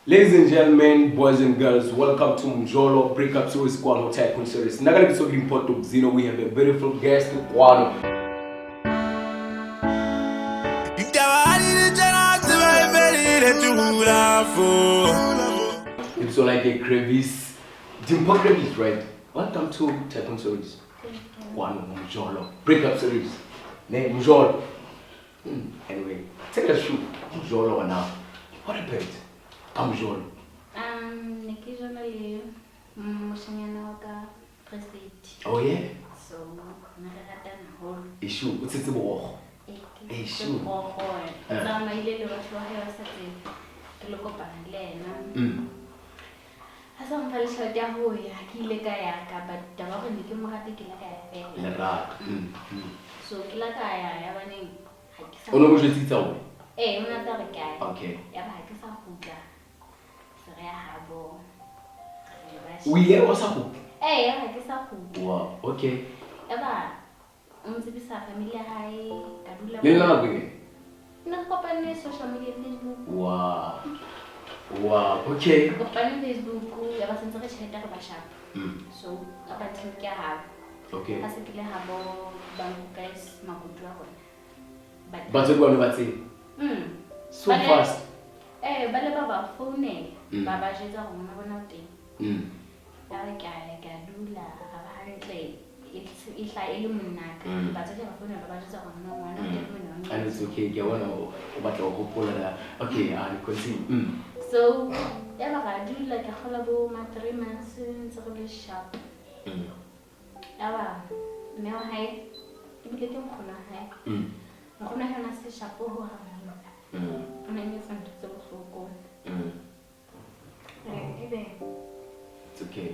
Ladies and gentlemen, boys and girls, welcome to Mjolo, Breakup series kwano Tycoonseries. Nagala kiso import to Zino, we have a beautiful guest kwano. It's so like a crevice. Dimpo crevice, right? Welcome to Tycoonseries. Kwano Mjolo, Breakup series. Name Mjolo. Anyway, take a shoot. Mjolo now. What happened? Mjolo. Nikizonali mushanyana waka president. Oh yeah. So narata na hall. Issue. What's it about? Issue. Zama ile lo watu wahewa sasa. Tuloko panalena. Hasa mfalisha jaho ya kile kaya ka dawa ndike muhati kila kaya fe. La. So kila kaya ya bani hakisa. Ono mo jeti tsawo. Unataka kaya. Okay. Ya ba hakisa kuja. We are also. I guess I Wow, okay. Eva, bisa familia hai kadula. Lila bige. Nakopane social media Facebook. Wow. Wow, okay. Kopane Facebook, eva senza che c'è da bashap. So, apa tinka have. Okay. Hasikile habo bangu guys makutu ako. But you go to say. So fast. Bale baba phone. Baba jeza ho mona bona teng. Kadula hantle ihla ilumunaka batho ke bafuna ba jeza ho mona ngwana And it's okay. You want to batla go pola. Okay, I continue. So, ela kadula ke khola bo ma 3 months ntse go le sharp. Aba me wa hai ibile ke mkhona hai. Mkhona hana se sharp ho ha. Many fun to go. It's Okay.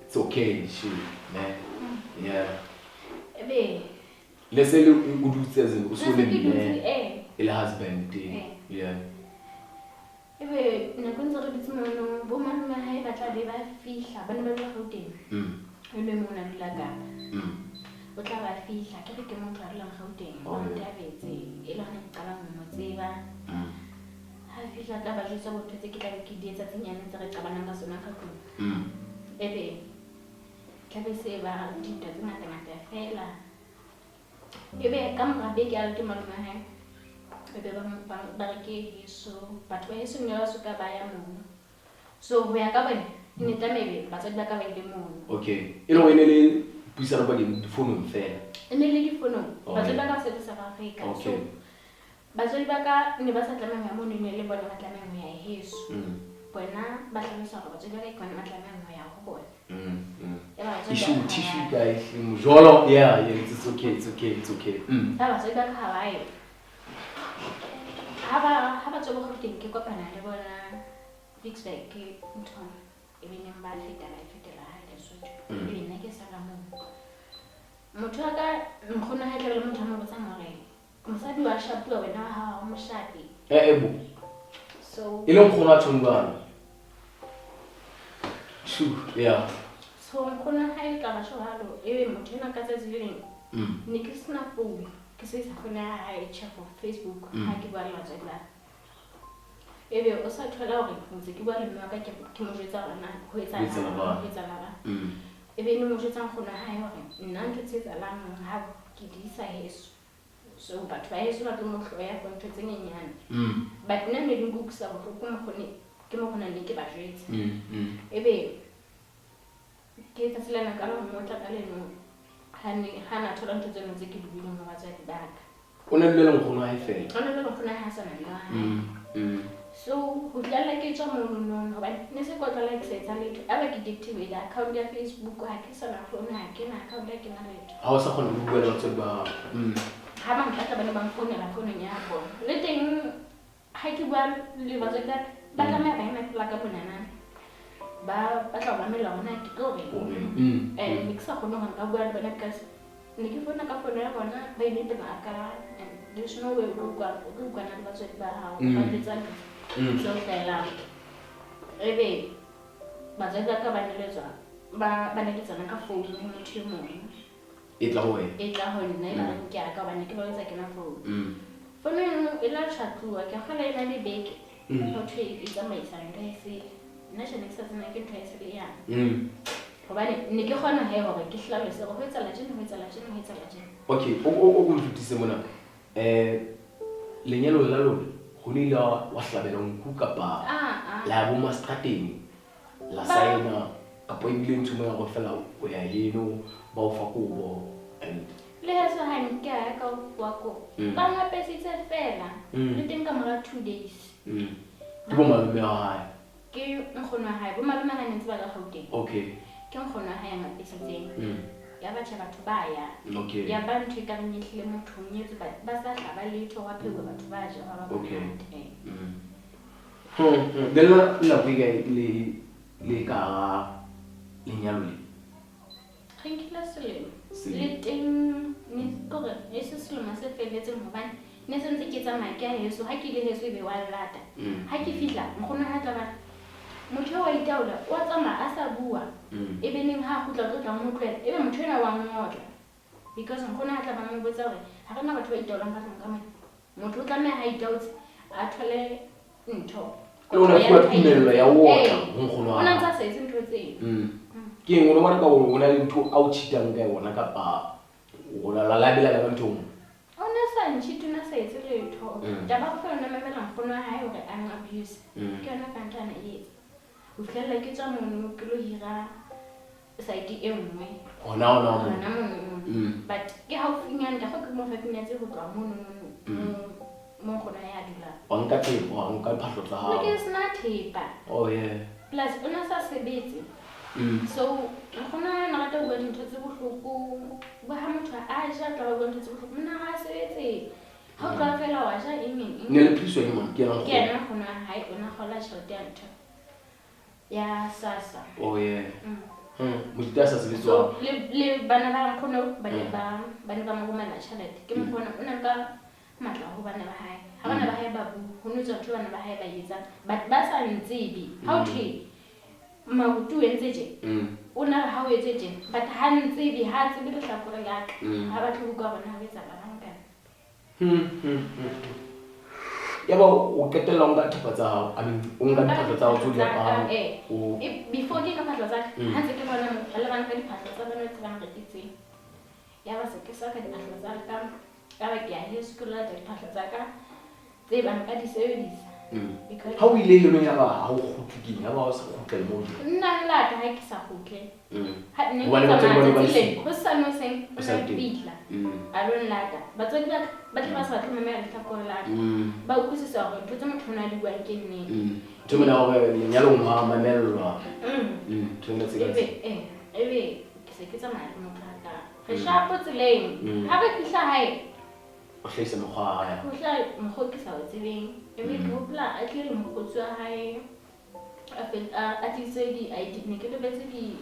It's okay, shoot, man. Yeah. Let's say you says it husband. Yeah. Nakunza re bitsono bo mama hai batla be ba fihla bana ba ba Gauteng. Le mona dilaga. O tla ba fihla ke ke mo tla la Gauteng. O tabetse e la ne qala mo tseba. Ha fihla ka ba jisa botho tse ke tla ke di etsa tsenyane tse re qabana ka sona ka tlung. Tlabe se ba ditwa tse ngata fela. Ka mora beke a le maloma hai. Ba ke so batho ba yeso nne ba soka ba ya mo. So ho ya ka bana ne tlamebe ba tsadi ba ka ba ile mo. Okay. You know when they puisa ba di phone fela. Ene le di phone. Ba tsadi ba ka se South Africa. So ba tsadi ba ka ne ba sa tlameha mo ne le bona ba tlameha mo ya heso. Bona ba tlhalosa gore ba tsadi ba ka ikona ba tlameha mo ya go bona. Tissue guys. Mjolo. Yeah, it's okay. Ba tsadi ba ka Hawaii. Haba tsobo go teng ke kopana le bona fix back ke ntona e be neng ba fetela ha le Sotho e nna ke sala mo motho ka nkgona ha tle le motho mo botsa ngore mosadi wa shapuwa wena ha o moshadi ebo so ile nkgona tshongwana yeah so nkgona ha e ka ba sho halo e motho na ka tsazileng ne ke sna phone ke se sa khona ha e check on Facebook ha ke ba la tsela ebe o sa thola hore ntse ke ba le mma ka ke mo jetsa rana ho etsa la ebe ne mo jetsa khona ha e hore nna ke tsetsa la ha ke di sa heso so batho ba heso ba mo hloya go ntse nyenyane but nna ne di buksa go go mo khone ke mo khona ne ke ba jetsa ebe ke tsatsela na ka lo mo tla ka le no hana thola ntse tseno tse ke di buileng ba tsa di baka o ne le nkgono ha e fela o ne le nkgono ha sana le ha so ho tlala ke tswa mono no ba ne se ko tlala ke setsa le aba ke deactivate account ya Facebook ha ke sana phone ha ke na account ya ke na le ha o sa khona go bua le batho ba ha ba ntata ba ne ba phone la phone ya bo le teng ha ke bua le batho ba tla me ba ina la ka bonana ba tla ba me la ona ke go ne ke sa khona ga bua le bana ka ne ke fona ka phone ya bona ba ine te ba ka there's no way go na ba tswe ba ha ba letsa so fela ebe ba tsaka ka ba neletswa ba ne ke tsana ka phone mo motho mo e tla ho nna ba ke ka ba ne ke ba letsa ke na phone phone e la chatwa ke gala ina le beke ho thwe e tsamaisa ntho e se nna jane ke sa tsena ke ntho e se le yang hobane ne ke kgona he hore ke hlalose go etsala jeno okay o mfutise mona lenyalo la lona go ne la wa hlabela nku kapa la bo mastrateng la saena kapa ibile ntho mo ya go fela o ya yeno ba o fa kobo and le heso ha nke ya ka wa ko ba ngapesitse fela le teng ka mora 2 days ke bo malome wa hae ke nkgono wa hae bo malome ha ntse ba ka Gauteng okay ke nkgono wa hae ya ngapesitseng ya batho ba ya okay ya ba ntho ka nyehlile motho nyetse ba sa hlaba letho wa phewe batho ba ja ba ba okay dela la biga le ka lenyalo le Khinkila selemo le teng ni gore yeso selemo se feletseng hobane ne se ntse ke tsamaya ke a yeso ha ke ile yeso be wa lata ha ke fihla nkgono ha tla ba motho wa itaola wa tsamaya a sa bua ebe neng ha khutla tlo tla mo tlwela ebe motho ena wa ngotla because nkgono ha tla ba mo botsa hore ha rena batho ba itaolang ka tlong ka mona motho o tlameha ha itautse a thole ntho o na fuwa tumello ya wona nkgono wa ona tsa se ntho tse ke eng o bona ka o na le ntho a o tshitang ka yona kapa o la labela ka ntho ona sa ntshito na sa etse letho taba go fela memela nkgono wa hae hore a abuse ke yona ka ntana yetsa o fela ke tsa mono ke lo hira side e nngwe ona but ke haufinyana ka go ke mo fafinyatse go tloa mono mo gona ya dula wa nka thepa wa nka phahlo tsa hao ke sna thepa oh yeah plus ona sa sebetse so gona na rata go dintho tse bohloko ba ha motho a ja tla go dintho tse bohloko mna ga sebetse ha o tla fela wa ja eng ne le phiso e mong ke na gona hai ona gola tšhelete ya ntho ya sasa oh yeah motita sa sebetso so le bana ba nkgono ba ne ba mo gomela tšhelete ke mo bona o na ka matla go bana ba hae ha bana ba hae ba bu ho no tswa bana ba hae ba yetsa but ba sa ntsebi how to mabutu entse je ona ha o etse je but ha ntsebi ha tsebe le hlakore la ka ha ba tlo ka bona ha betsa bana ka ya ba o ketela nga thepa tsa hao I mean o nga diphahlo tsa hao tso di apara before ke ka phahlo tsa ka ha ntse ke bona le bana ka diphahlo tsa bana tse bana rekitseng ya ba se ke sa ka diphahlo tsa ka ka ba ke a le sekola tsa diphahlo tsa ka tse bana ka di service because ha o ile heno ya ba ha o khutlukile ya ba o sa khutla mo nna la ta ha ke sa khutle ha ne Wale ba tsebana ba le ho sa no seng o sa bitla a lo lata ba tswe ba tla ba sa tla mama ya tla kola ba o kusisa hore ntse motho na di buang ke nne tumela hore lenyalo mo ha mamelwa tuna tse ebe ke se ke tsamaya le motho ka re shapo tseleng ha ba fihla hae o hlahisa mokgwa ya ho hla mokgo ke sa o tsebeng ebe ke hopla a tle mokgotsi wa hae a tse di ID ne ke lebetse di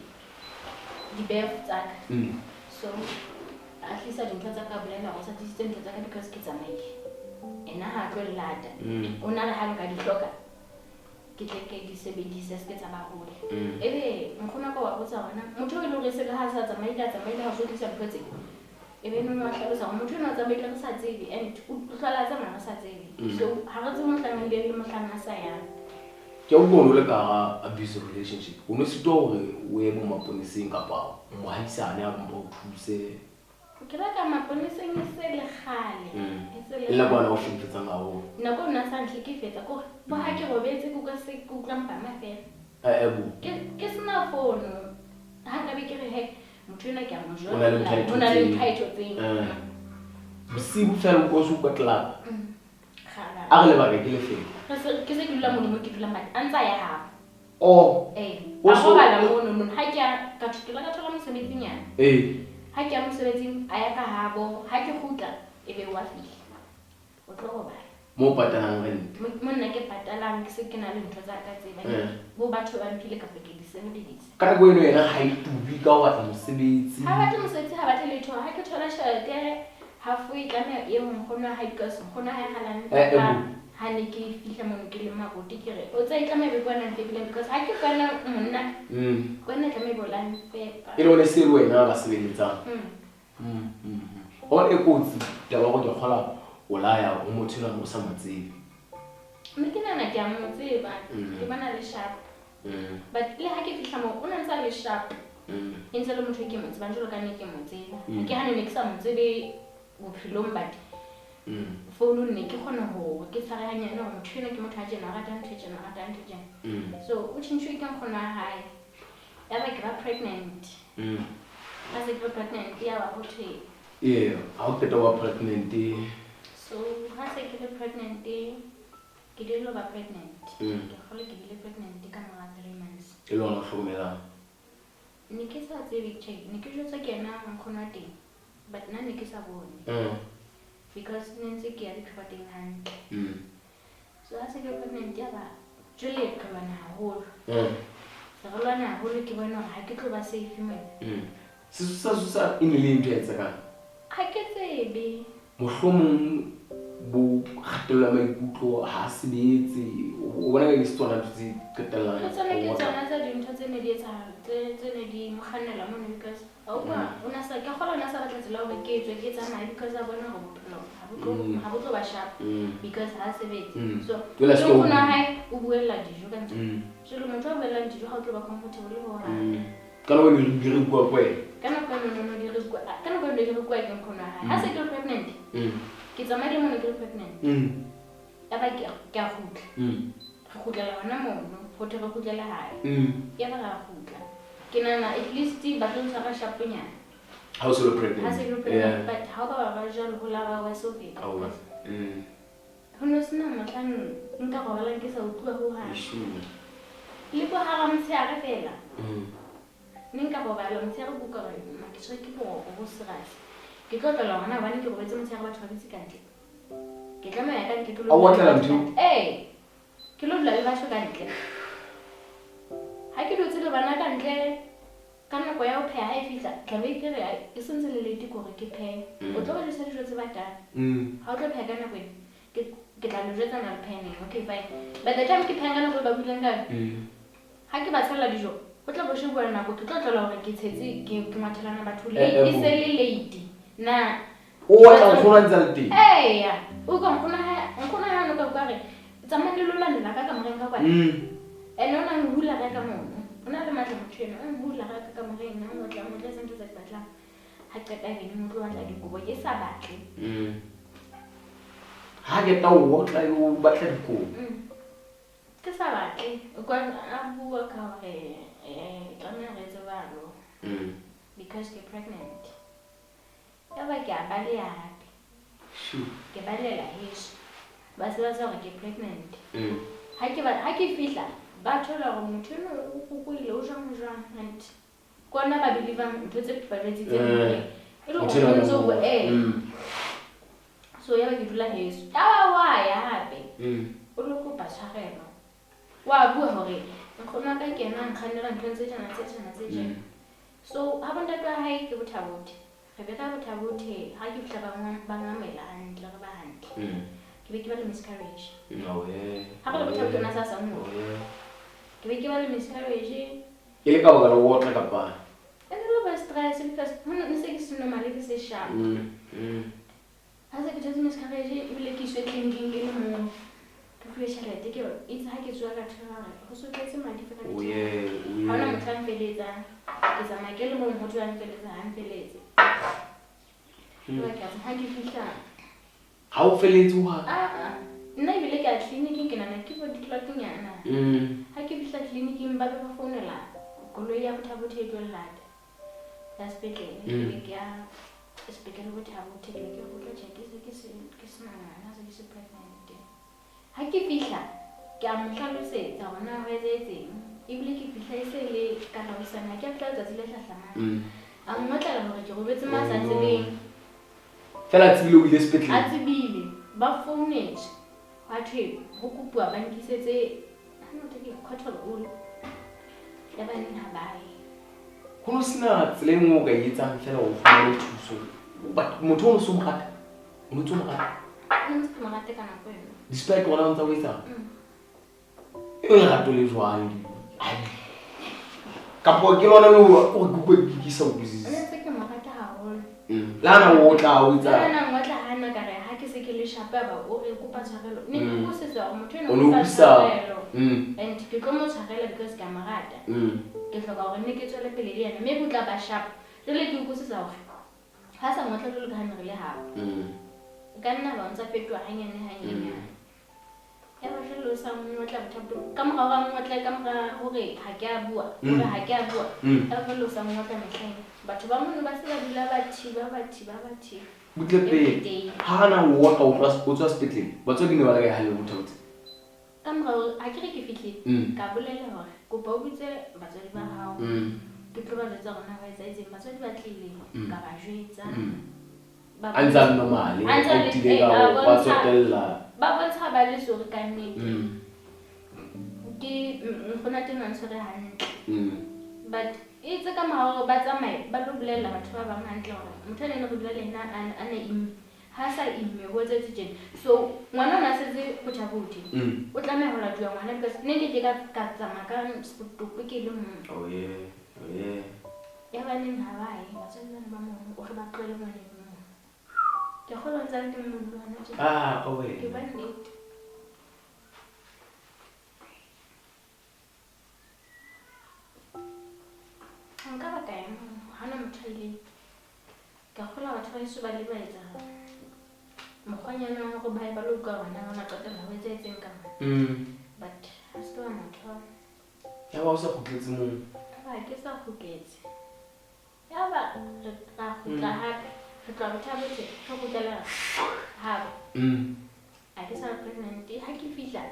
birth tsa ka so a tlisa dintho tsa ka bolela go sa tlisitse dintho tsa ka because ke tsamaile ena ha tlo lata o na re ha nka di hloka ke tle ke di sebedise se ke tsa ba hole ebe nkgona ka wa botsa hona motho o ile re se le ha sa tsamaile ha so tlisa dintho tse ebe no ma hlalosa gore motho o ne o tsamaile re sa tsebe and o tlhola tsamaya re sa tsebe so ha re tsebe mohlangile le mohlanga sa yang ke o bona le ka abusive relationship o no se to hore o ye mo maponeseng kapa mohaisane a mo thuse ke la ka maponeseng se le khale le la bona o fetsa ngao nako nna sa ntle ke fetsa ko bo ha ke robetse go ka se go tla mpa mafela bu ke sena phone ha ka be ke re he motho ena ke a mo jwa ona le title tseng bosibu fela o se ka tla a re le ba ke le fela ke se ke dula mo ke dula madi a ntsa ya ha o so ba la mono ha ke ka thutela ka thola mosebetsi nyana ha ke a mosebetsing a ya ka habo ha ke khutla ebe wa fihla o tlo ba mo patalang rent mo nna ke patalang ke se ke na le ntho tsa ka tse ba bo batho ba mphile ka peke di sebedisa ka go eno yena ha itubi ka wa tla mosebetsi ha ba tla mosebetsi ha ba tla letho ha ke thola tšhelete halfway ka me e mongkgono ha because mongkgono ha galang ha ne ke fihla mo ke le mabuti ke re o tsa itla me be bona ntebile because ha ke bona monna bona tla me bolang pepa e le se wena ba sebeletsa o e kotsi taba go ke kgola o la ya o motho la mo sa matsebe mme ke nana ke a mo tseba ke bona le sharp but le ha ke fihla mo o ntse le sharp e ntse le motho ke mo tseba jalo ka nne ke mo tseba ke hane ne ke sa mo tsebe bophelong but phone ne ke kgona ho ke tshare hanyane hore motho ena ke motho a jena rata ntho jena so o tshintshwe ke nkgono wa hae ya ba ke ba pregnant as a pregnant ya ba hothwe ha o qeta wa pregnant so ha se ke le pregnant ke dilo ba pregnant ke khole ke bile pregnant ka mora 3 months e lona hlokomela ne ke sa tsebe check ne ke jotsa ke na nkgono wa teng but nna ne ke sa bone because nentse ke ya diphapateng hantle so ha se ke pregnant ya ba jole ke lwana haholo se re lwana haholo ke bona ha ke tlo ba safe mo Sesusa in le ntho etsa ka ha ke tsebe mohlomong bo khatella maikutlo ha sebetse o bona ke tsona tse qetellang ke tsona tsa dintho tse ne di etsa tse ne di mokgannela mo because ona sa ke kgola ona sa batla tsela hore ke etswe ke tsamaya because a bona go bophelo ha bo tlo ba sharp because ha sebetse so ke bona hai o buella dijo ka ntse jelo motho o buella dijo ha o tlo ba comfortable ho ha kana o ne di re bua kwe kana ka no di re bua kana ka no di re bua ke nkgono ha ha se ke pregnant ke tsamaya le mona ke pregnant ya ba ke a gutla re gutlela hona mono ho tle re gutlela hae ya ba ga gutla ke nana at least ba tlo tsara shapunya how so pregnant but how ba jalo ho la ba so feta ho no sina matlang nka go bala ke sa utlwa ho ha le bo ha ga mtshega fela ninka go bala mtshega buka re ma ke tshwe ke bo serase ke tlo tla lona ba ne ke go betse mtshega ba tshwabitse kantle ke tlamaya ka ke tlo ke lo dula le ba shoka ntle ha ke dutse le bana ka ntle ka nako ya ho pheha ha e fihla ka be ke re e sentse le late gore ke phehe o tlo ba jesa dijo tse batang ha o tlo pheha ka nako ke tla le jetsa na le pheneng okay fine but the time ke pheha ka nako ba butleng ka ha ke ba tshela dijo o tla bo shebua nako ke tlo tlola hore ke tshetse ke mathelana batho le e se le late na o wa tla khona ntse le teng ya o ka nkgona ha no ka re tsamaya le lola nna ka moreng ka kwana ene ona ngula ka mono ona le matla motshena ngula ka moreng nna mo tla mo tla sentse tsa batla ha qeta ene mo tlo batla dikobo ke sa batle ha ke ta o tla o batla dikobo ke sa batle o kwa a bua ka re tlamela re tsebalo because ke pregnant ya ba ke a baleya hape ke balela heso ba se ba sa gore ke pregnant ha ke fihla ba thola gore motho eno o kuile o jang and kona ba belivang ntho tse pipaletse tse e le gore o ntse o so ya ba ke dula heso wa ya hape o lo kopa tshwarelo wa bua hore nkgona ka kena nkgannela ntho tse tjena so ha bontate wa hae ke bothabothi re be ka bothabothi ha ke fihla ba ngamela hantle re ba hantle ke be ke ba le miscarriage ha re le bothabothi ona sa mo ke be ke ba le miscarriage e le ka ba la water ka pa e le ba stress because hona ne se ke se normal ke se sharp ha se ke tshetse miscarriage e bile ke swetse clinic le mo ke tšhelete ke itse ha ke tswa ka thara go so tletse madi fa ka ha ona motho a mfeletsa ke tsamaya ke le mo motho a mfeletsa ha mfeletse ba ka ha ke fihla ha o feletse wa nna ebile ke a clinic ke nana ke bo ditlotonyana ha ke fihla clinic ba ba founela koloi ya bothabothi e tlollata ya spetlele ke ya spetlele bothabothi ke go tla check ke se nana se ke se pregnant ha ke fihla ke a mohlalosetsa hona ho etsetseng ebile ke fihla e se le ka rausana ke a tla tsatsi le hlahlamang a mmotlela hore ke robetse masatsebeng fela tsebile o ile spetlele a tsebile ba founetse ha thwe ho kopua ba nkisetse hano teke khotolo ya bana ha bae ho no sina tsela mo ga etsang fela o fumane thuso motho o so mogata o ntse mo gata mongate kana go yena despite wala ntse o etsa e rato le jwang ka po ke lona lo o go ke sa o busy nna tse ke mogate haholo lana o tla o etsa lana ngotla hana ka re ha ke se ke le shapa ba o re kopa tshwarelo ne ke go se sa motho ene O o no kopa busa. tshwarelo Mm. and ke tlo mo tshwarela because ka marata ke hloka gore ne ke tswele pele le yena mme go tla ba sharp jale ke go se sa gore ha sa ngotla le ka hana re le ha ka nna ba ntse fetwa hanyane ya ba jalo sa ngotla bothato ka mora ga ngotla ka mora hore ha ke a bua hore ha ke a bua ya ba lo sa ngotla mehleng batho ba mona ba se ba dula ba thi Butle ha na o ka o tswa spetleng batho ke ne ba la ga le bothato ka mora a ke fihle ka bolela hore kopa o bitse batswadi ba hao ke tlo ba jwetsa rona ba etsa etseng batswadi ba tlile ka ba jwetsa anza normal e tile ka ba tsotella ba bontsha ba le sore ka nnete ke gona teng ntshware hantle but it's ka mara ba tsamaye ba lo bolela batho ba bang hantle gore motho ene go dula lena ana ha sa imme go tse tsene so ngwana ona setse go thaboti o tlameha go la jwa ngwana because ne ke ka tsama ka spotto ke le mo ya ba neng ha ba e ba tsena ba mo o re ba tlole ngwana mo ke go lona tsa teng mo lona ke ba nnete nka ba ka ema hana motho ile ka gola batho ba iso ba le ba etsa mokgwanyana go ba lo ka rona ba qetela ho etsa etseng ka but ha se wa motho ya ba o sa khutletse mo ba ke sa khuketse ya ba re ka khutla hape re tla bothabetse go kutela ha a ke sa pregnant ha ke fihla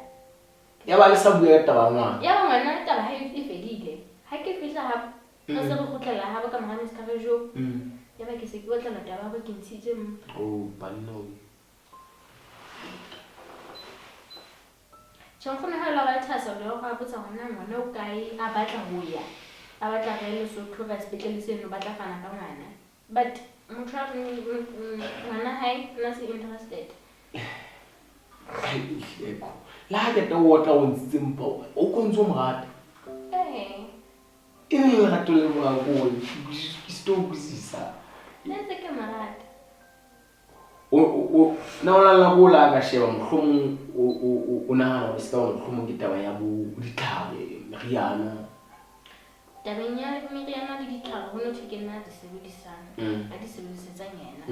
ya ba le sa bua taba ngwana ya ba ngwana taba ha e fedile ha ke fihla ha re se re kgutlela ha ba ka mora miscarriage ya ba ke se ke batla taba ba ke ntshitse banna o Chongkhona ha la ba thasa le go botsa gona ngwana o kae a batla go ya a batla ga le Lesotho ba sepetlele seno ba tla fana ka ngwana but motho a ngwana hae na se interested la ha ke tawotla o ntse mpa o kontso mogata e le rato le mo go ke sto busisa netse ke marata o na ona la bola ka sheba mohlomong o nahana o se ka mohlomong ke taba ya bo ditlhare meriana tabeng ya meriana le ditlhare ho no thwe nna di sebedisana a di sebedisetsa yena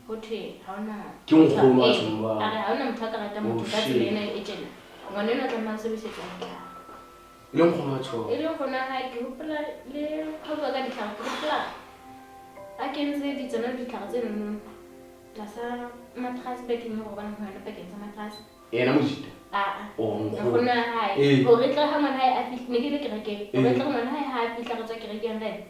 ho thwe ha ona ke nkgono wa tsomba a ha ona motho a ka rata motho ka tsela ena e tjena ngwana ena tla ma sebedisetsa ditlhare le nkgono wa tsomba e le gona ha ke hopola le khoba ka ditlhare ke hopola a kentse di tsena ditlhare tse nno tlasa matras baking go bana go yana baking sa matras ena mojita ngwana hae go re tla ha ngwana hae a fitne ke le kereke go re tla ngwana hae ha fitla go tsa kereke ya ndane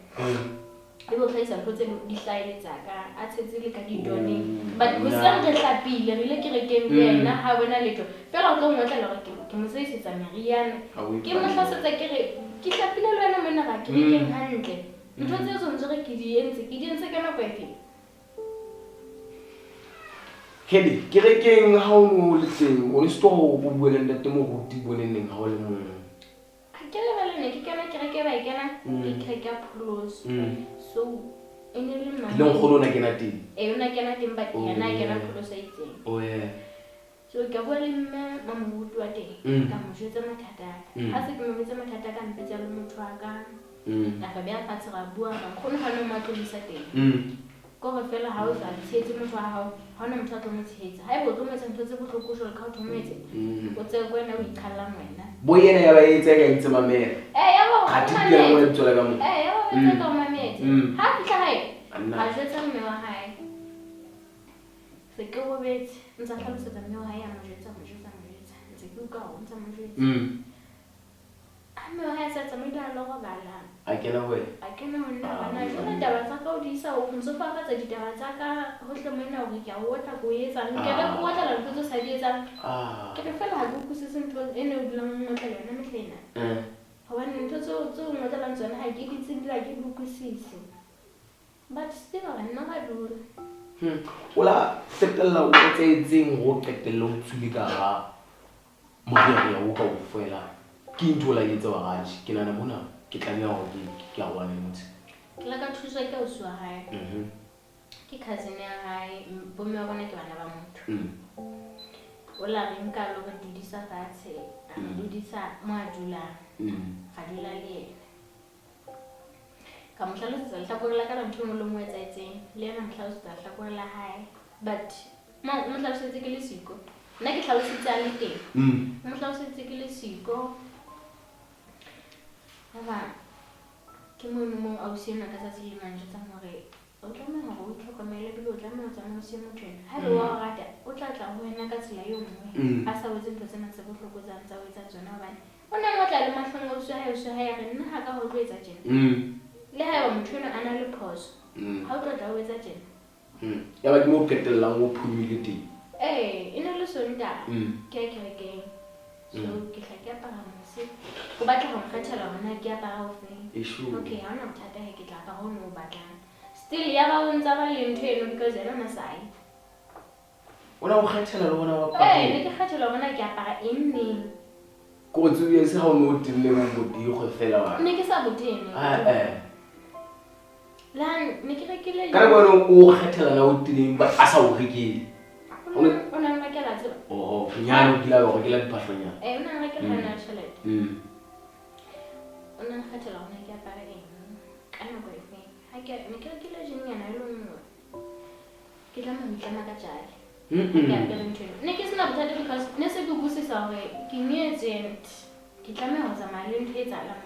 e bo tlhaisa ntse di hlaeletsa ka a tshetse le ka ditone but go se re tlapile re le kerekeng le yena ha bona letho fela o tlo ngotla le gore ke mo seisetsa meriana ke mo hlasetsa ke re ke tlapile le wena mona ga kerekeng hantle ntho tse tsontse re ke di entse ka nako efe Kedi kerekeng ha o no le teng o sto go buela ntate mo go di boneng ha o le mong ke le bale ne ke kana kereke ba ikana ke kereke ya Phuloso so ene le mama le nkgono na kena teng ona kena teng ba yana kena Phuloso itseng so ke bua le mme mamoruti wa teng ka mo jwetsa mathata ha se ke mo jwetsa mathata ka mpetsa le motho wa ka a ka bea fatshe ra bua ka nkgono ha no matlolisa teng go fela ha o sa tshetse motho wa hao ha ona motho a tlo mo tshetsa ha e bo tlo mo etsa ntho tse botlhoko jalo ka o thometse o tse go wena o ikhala wena bo yena ya ba etsa ka ntse mamela ya ba ga di ke mo le tsola ka mo ya ba etsa ka mametse ha fitla hae a jwetsa mme wa hae se ke go betse ntse tlhalosetsa mme wa hae a mo jwetsa ntse ke uka go ntse mo jwetsa mme wa hae sa tsamaile lo go bala a kena ho a kena ho nna bana jona taba tsa ka o di isa o ntse fa ka tsa ditaba tsa ka ho hle mena hore ke a otla go etsa nke re go otla la ntse sa di etsa ke re fela ha go kusise ntho ene o dula mo tla yona metlena hobane ntho tso mo tla lang tsona ha ke di tsindila ke di kusise but still ga nna ga dula ola setella o tsetseng go qetella o tsuli ka ga mo ya o ka o fela ke ntho la etsa wa gaji ke nana mona ke tlamea go ke a bona motse ke la ka thusa ke o swa hae ke cousin ya hae bomme wa bona ke bana ba motho o la reng ka lo re dudisa fatshe a dudisa mo a dulang ga dula le ka mo hlalosetsa lehlakore la ka la ntho e nngwe le nngwe e etsahetseng le yena mo hlalosetsa lehlakore la hae but mo hlalosetse ke le siko nna ke hlalositse a le teng mo hlalosetse ke le siko aba ke mo ausi ena ka tsatsi le manje tsa hore o tlameha hore o tlhokomele pele o tlameha ho tsamaya se motho ena ha le wa rata o tla tla ho wena ka tsela yo nngwe a sa wetse ntho tsena tse bohloko tsa ntsa o etsa tsona hobane o nang o tla le mahlong o se ha ya re nna ha ka ho tlo etsa tjena le ha eba motho ena a na le phoso ha o tla o etsa tjena ya ba ke mo ketellang o phumile teng e ne le sonta ke a kerekeng so ke tla ke apara mose o batla go nkgathela hona ke apara o feng okay ha ona bothata he ke tla apara ho no batlang still ya ba o ntsa ba le ntho eno because yena masai ona o kgathela le bona wa ne ke kgathela bona ke apara eng neng ko tsuye se ha o no tille mo bodi go fela wa ne ke sa botene la ne ke rekile ka bona o kgathela na o tileng ba a sa o rekile ona nna ke la tsela nyano dila go ke la diphahlonya ona nna ke la tšhelete ona kgathela ona ke apara eng ka nako e feng ha ke ne ke rekile jenyana e le nngwe ke tla mo tlama ka jale ne ke sena bothata because ne se ke busisa hore ke nyetse ke tlameha ho tsamaya le ntho e etsahalang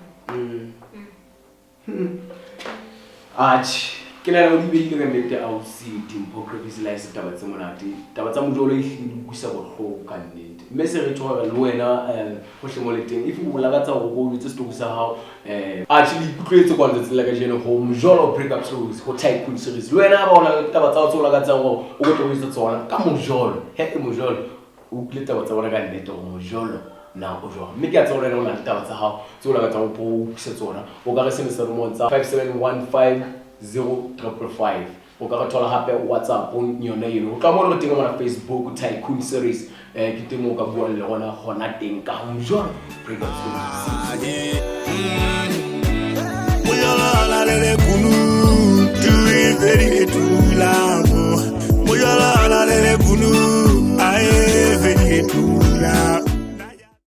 ke na o di beile ka nnete a o se dimpho crevice la se taba tse monate taba tsa Mjolo e hlile di kuisa bohloko ka nnete mme se re thoba le wena ho hlemo le teng if o lakatsa go go itse story sa hao actually ikutlwetse kwa ntse la ka jeno ho Mjolo Breakup series ho Tycoonseries le wena ba ona le taba tsa o lakatsa go o go tlo tsona ka Mjolo Mjolo o tle taba tsa bona ka nnete go Mjolo na o jwa mme ke a tsona le ona taba tsa hao tse o lakatsa go po se tsona o ka re se se mo tsa 57150555 o ka re thola hape WhatsApp yona eno o ka mo re teng mo na Facebook Tycoonseries ke teng mo ka bua le gona gona teng ka Mjolo Breakup series